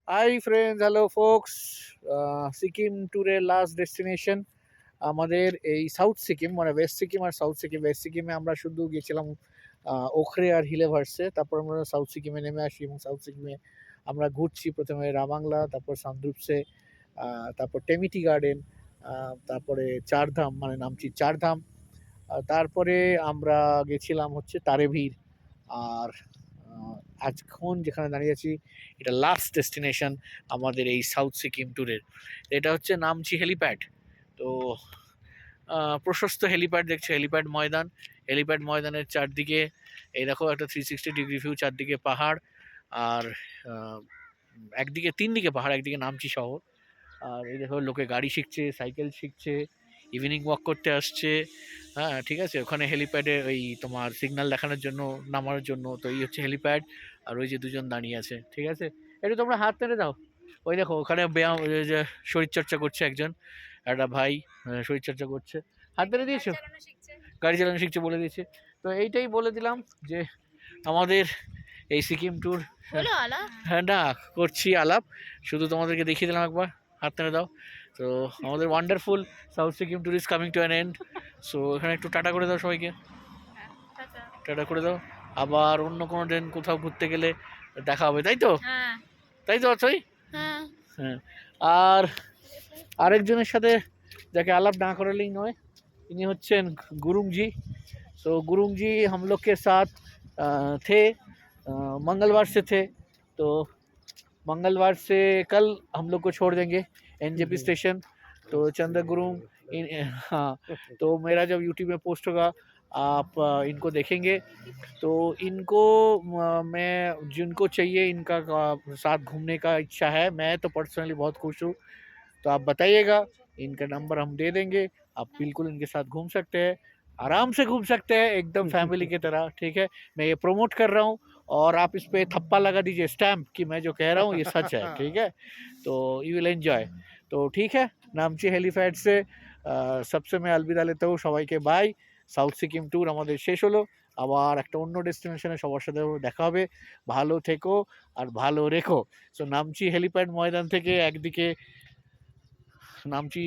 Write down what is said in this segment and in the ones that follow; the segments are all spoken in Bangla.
High friends, hello folks. Sikkim ট্যুরের লাস্ট ডেস্টিনেশন আমাদের এই সাউথ সিকিম, মানে ওয়েস্ট সিকিম আর সাউথ সিকিম। ওয়েস্ট সিকিমে আমরা শুধু গেছিলাম ওখরে আর হিলেভার্সে, তারপর আমরা সাউথ সিকিমে নেমে আসি এবং সাউথ সিকিমে আমরা ঘুরছি প্রথমে রাবাংলা, তারপর সান্দ্রুপসে, তারপর টেমিটি গার্ডেন, তারপরে চারধাম মানে নামছি চারধাম। তারপরে আমরা গেছিলাম হচ্ছে তারেভির। আর এখন যেখানে দাঁড়িয়ে আছি এটা লাস্ট ডেস্টিনেশন আমাদের এই সাউথ সিকিম ট্যুরের। এটা হচ্ছে নামচি হেলিপ্যাড। তো প্রশস্ত হেলিপ্যাড দেখছো, হেলিপ্যাড ময়দান। হেলিপ্যাড ময়দানের চারদিকে এই দেখো একটা 360 ডিগ্রি ভিউ, চারদিকে পাহাড়। আর আহ, একদিকে তিন দিকে পাহাড়, একদিকে নামচি শহর। আর এই দেখো লোকে গাড়ি শিখছে, সাইকেল শিখছে, ইভিনিং ওয়াক করতে আসছে। হ্যাঁ ঠিক আছে, ওখানে হেলিপ্যাডে ওই তোমার সিগন্যাল দেখানোর জন্য, নামার জন্য। তো এই হচ্ছে হেলিপ্যাড। আর ওই যে দুজন দাঁড়িয়ে আছে, ঠিক আছে। একটু তোমরা হাত টেনে দাও। ওই দেখো ওখানে ব্যায়াম, ওই যে শরীরচর্চা করছে একজন, একটা ভাই শরীরচর্চা করছে। হাত টেনে দিয়েছো? গাড়ি চালানো শিখছে বলে দিয়েছে। তো এইটাই বলে দিলাম যে আমাদের এই সিকিম ট্যুর। হ্যাঁ না, করছি আলাপ, শুধু তোমাদেরকে দেখিয়ে দিলাম একবার। হাত টেনে দাও। তো আমাদের wonderful south Sikkim tour is coming to an end. So এখানে একটু টাটা করে দাও সবাইকে। টাটা করে দাও। আবার অন্য কোনো দিন কোথাও ঘুরতে গেলে দেখা হবে, তাই তো? তাই তো অথই? হ্যাঁ। আর আরেকজনের সাথে যাকে আলাপ না করালেই নয়, इन्हीं होच्छेन गुरुंग जी। तो गुरुंग जी हम लोग के साथ थे, मंगलवार से थे। तो मंगलवार से कल हम लोग को छोड़ देंगे एनजेपी स्टेशन। तो चंद्र गुरुंग हाँ, तो मेरा जब यूट्यूब में पोस्ट होगा आप इनको देखेंगे। तो इनको मैं जिनको चाहिए इनका साथ घूमने का इच्छा है, मैं तो पर्सनली बहुत खुश हूँ। तो आप बताइएगा, इनका नंबर हम दे देंगे। आप बिल्कुल इनके साथ घूम सकते हैं, आराम से घूम सकते हैं, एकदम फैमिली की तरह। ठीक है, मैं ये प्रमोट कर रहा हूँ और आप इस पे थप्पा लगा दीजिए, स्टैम्प, कि मैं जो कह रहा हूँ ये सच है। ठीक है, तो यू विल एंजॉय। तो ठीक है, नामची हेलीपैड से सबसे मैं अलविदा लेता हूँ সবাইকে বাই। সাউথ সিকিম ট্যুর আমাদের শেষ হলো, আবার একটা অন্য ডেস্টিনেশনে সবার সাথে দেখা হবে। ভালো থেকো আর ভালো রেখো। সো নামচি হেলিপ্যাড ময়দান থেকে একদিকে নামচি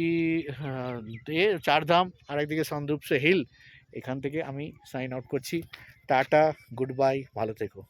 চারধাম, আর একদিকে সন্দ্রুপসে হিল। এখান থেকে আমি সাইন আউট করছি। টাটা, গুড বাই, ভালো থেকো।